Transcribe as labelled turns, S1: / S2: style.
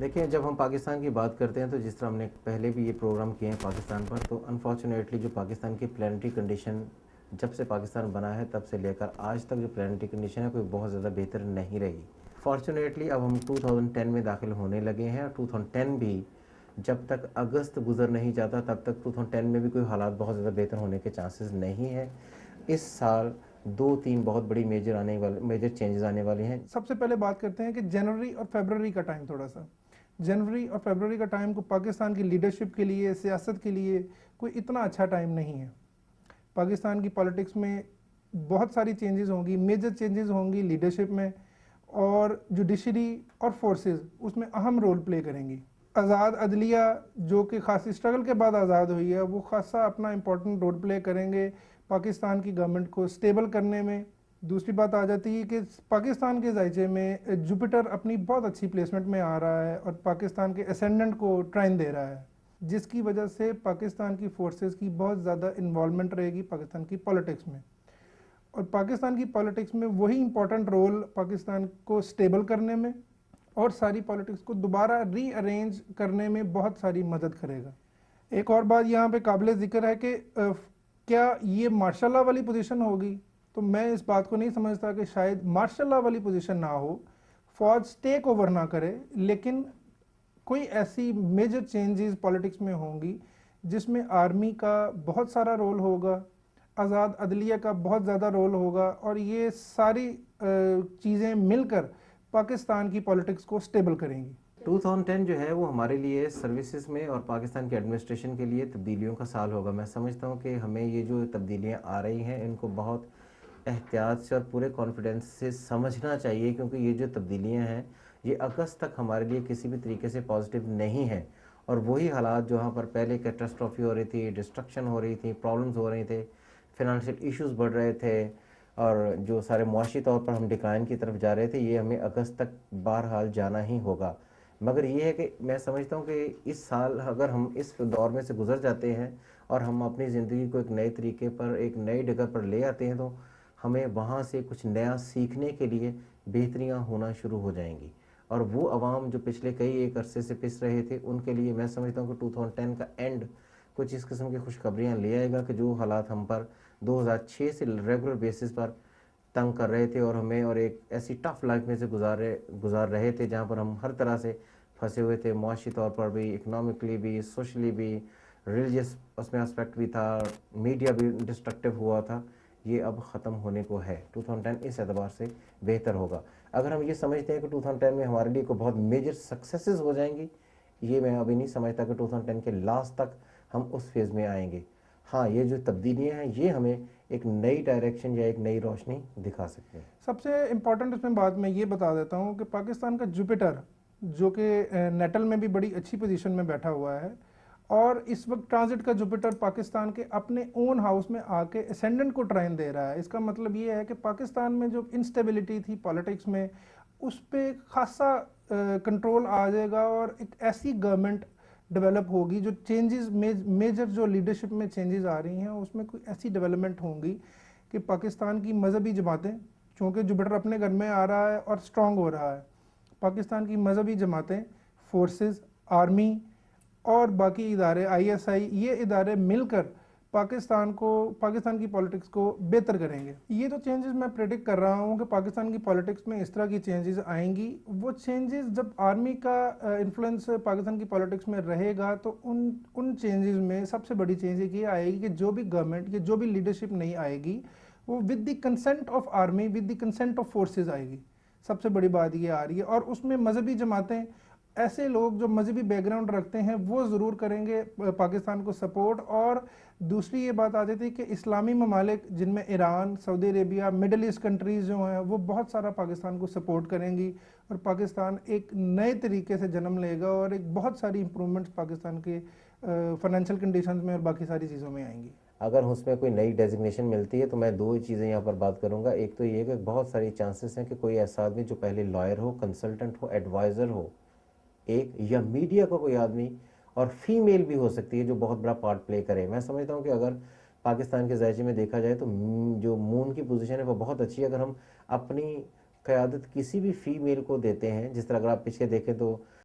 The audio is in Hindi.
S1: देखिए, जब हम पाकिस्तान की बात करते हैं तो जिस तरह हमने पहले भी ये प्रोग्राम किए हैं पाकिस्तान पर, तो अनफॉर्चुनेटली जो पाकिस्तान की प्लानिटरी कंडीशन जब से पाकिस्तान बना है तब से लेकर आज तक जो प्लानिटरी कंडीशन है कोई बहुत ज़्यादा बेहतर नहीं रही। फॉर्चुनेटली अब हम 2010 में दाखिल होने लगे हैं और 2010 भी जब तक अगस्त गुजर नहीं जाता तब तक 2010 में भी कोई हालात बहुत ज़्यादा बेहतर होने के चांसेस नहीं है। इस साल 2-3 बहुत बड़ी मेजर चेंजेस आने वाले हैं।
S2: सबसे पहले बात करते हैं कि जनवरी और फरवरी का टाइम, थोड़ा सा जनवरी और फरवरी का टाइम को पाकिस्तान की लीडरशिप के लिए, सियासत के लिए कोई इतना अच्छा टाइम नहीं है। पाकिस्तान की पॉलिटिक्स में बहुत सारी चेंजेस होंगी, मेजर चेंजेस होंगी लीडरशिप में, और जुडिशरी और फोर्सेस उसमें अहम रोल प्ले करेंगी। आज़ाद अदलिया जो कि खासी स्ट्रगल के बाद आज़ाद हुई है, वो खासा अपना इम्पोर्टेंट रोल प्ले करेंगे पाकिस्तान की गवर्नमेंट को स्टेबल करने में। दूसरी बात आ जाती है कि पाकिस्तान के जायचे में जुपिटर अपनी बहुत अच्छी प्लेसमेंट में आ रहा है और पाकिस्तान के असेंडेंट को ट्राइन दे रहा है, जिसकी वजह से पाकिस्तान की फोर्सेस की बहुत ज़्यादा इन्वॉल्वमेंट रहेगी पाकिस्तान की पॉलिटिक्स में। और पाकिस्तान की पॉलिटिक्स में वही इंपॉर्टेंट रोल पाकिस्तान को स्टेबल करने में और सारी पॉलिटिक्स को दोबारा रीअरेंज करने में बहुत सारी मदद करेगा। एक और बात यहाँ पे काबिल ज़िक्र है कि क्या ये मार्शल लॉ वाली पोजीशन होगी, तो मैं इस बात को नहीं समझता कि शायद मार्शल लॉ वाली पोजीशन ना हो, फौज टेक ओवर ना करे, लेकिन कोई ऐसी मेजर चेंजेस पॉलिटिक्स में होंगी जिसमें आर्मी का बहुत सारा रोल होगा, आज़ाद अदलिया का बहुत ज़्यादा रोल होगा, और ये सारी चीज़ें मिलकर पाकिस्तान की पॉलिटिक्स को स्टेबल करेंगी।
S1: 2010 जो है वो हमारे लिए सर्विसेज में और पाकिस्तान के एडमिनिस्ट्रेशन के लिए तब्दीलियों का साल होगा। मैं समझता हूँ कि हमें ये जो तब्दीलियाँ आ रही हैं इनको बहुत एहतियात से और पूरे कॉन्फिडेंस से समझना चाहिए, क्योंकि ये जो तब्दीलियाँ हैं ये अगस्त तक हमारे लिए किसी भी तरीके से पॉजिटिव नहीं है। और वही हालात जहाँ पर पहले कैटास्ट्रॉफी हो रही थी, डिस्ट्रक्शन हो रही थी, प्रॉब्लम्स हो रहे थे, फिनंशियल इश्यूज बढ़ रहे थे और जो सारे मुआशी तौर पर हम डिक्लाइन की तरफ जा रहे थे, ये हमें अगस्त तक बहरहाल जाना ही होगा। मगर ये है कि मैं समझता हूँ कि इस साल अगर हम इस दौर में से गुजर जाते हैं और हम अपनी ज़िंदगी को एक नए तरीके पर, एक नई जगह पर ले आते हैं, तो हमें वहाँ से कुछ नया सीखने के लिए बेहतरियाँ होना शुरू हो जाएंगी। और वो अवाम जो पिछले कई एक अरसे से पिस रहे थे, उनके लिए मैं समझता हूँ कि 2010 का एंड कुछ इस किस्म की खुशखबरियाँ ले आएगा कि जो हालात हम पर 2006 से रेगुलर बेसिस पर तंग कर रहे थे और हमें और एक ऐसी टफ लाइफ में से गुजार रहे थे जहाँ पर हम हर तरह से फंसे हुए थे, मुआशी तौर पर भी, इकनॉमिकली भी, सोशली भी, रिलीजियस उसमें एस्पेक्ट भी था, मीडिया भी डिस्ट्रक्टिव हुआ था, ये अब ख़त्म होने को है। 2010 इस एतबार से बेहतर होगा। अगर हम ये समझते हैं कि 2010 में हमारे लिए कोई बहुत मेजर सक्सेसेस हो जाएंगी, ये मैं अभी नहीं समझता कि 2010 के लास्ट तक हम उस फेज़ में आएंगे। हाँ, ये जो तब्दीलियाँ हैं ये हमें एक नई डायरेक्शन या एक नई रोशनी दिखा सकते हैं।
S2: सबसे इम्पॉर्टेंट इसमें बात मैं ये बता देता हूँ कि पाकिस्तान का जुपिटर जो कि नेटल में भी बड़ी अच्छी पोजीशन में बैठा हुआ है, और इस वक्त ट्रांजिट का जुपिटर पाकिस्तान के अपने ओन हाउस में आके असेंडेंट को ट्राइन दे रहा है। इसका मतलब ये है कि पाकिस्तान में जो इंस्टेबिलिटी थी पॉलिटिक्स में, उस पर खासा कंट्रोल आ जाएगा और एक ऐसी गवर्नमेंट डेवलप होगी जो चेंजेस, मेजर जो लीडरशिप में चेंजेस आ रही हैं उसमें कोई ऐसी डेवलपमेंट होंगी कि पाकिस्तान की मजहबी जमातें, चूँकि जुपिटर अपने घर में आ रहा है और स्ट्रांग हो रहा है, पाकिस्तान की मजहबी जमातें, फोर्सेस, आर्मी और बाकी इदारे, आईएसआई, ये इदारे मिलकर पाकिस्तान की पॉलिटिक्स को बेहतर करेंगे। ये जो चेंजेस मैं प्रेडिक्ट कर रहा हूँ कि पाकिस्तान की पॉलिटिक्स में इस तरह की चेंजेस आएंगी, वो चेंजेस जब आर्मी का इन्फ्लुएंस पाकिस्तान की पॉलिटिक्स में रहेगा तो उन चेंजेस में सबसे बड़ी चेंज ये आएगी कि जो भी गवर्नमेंट या जो भी लीडरशिप नहीं आएगी वो with the consent of army, with the consent of forces आएगी। सबसे बड़ी बात ये आ रही है। और उसमें मजहबी जमातें, ऐसे लोग जो मजहबी बैकग्राउंड रखते हैं वो ज़रूर करेंगे पाकिस्तान को सपोर्ट। और दूसरी ये बात आ जाती है कि इस्लामी ममालिक जिनमें Iran, Saudi Arabia, middle east countries जो हैं वो बहुत सारा पाकिस्तान को सपोर्ट करेंगी और पाकिस्तान एक नए तरीके से जन्म लेगा और एक बहुत सारी इंप्रूवमेंट्स पाकिस्तान के फाइनेंशियल कंडीशंस में और बाकी सारी चीज़ों में आएंगी।
S1: अगर उसमें कोई नई डेजिग्नेशन मिलती है तो मैं दो ही चीज़ें यहाँ पर बात करूँगा। एक तो ये कि बहुत सारी चांसेस हैं कि कोई ऐसा आदमी जो पहले लॉयर हो, कंसल्टेंट हो, एडवाइज़र हो, एक या मीडिया का कोई आदमी, और फीमेल भी हो सकती है जो बहुत बड़ा पार्ट प्ले करे। मैं समझता हूँ कि अगर पाकिस्तान के जायजे में देखा जाए तो जो मून की पोजीशन है वो बहुत अच्छी है। अगर हम अपनी क़यादत किसी भी फीमेल को देते हैं, जिस तरह अगर आप पीछे देखें तो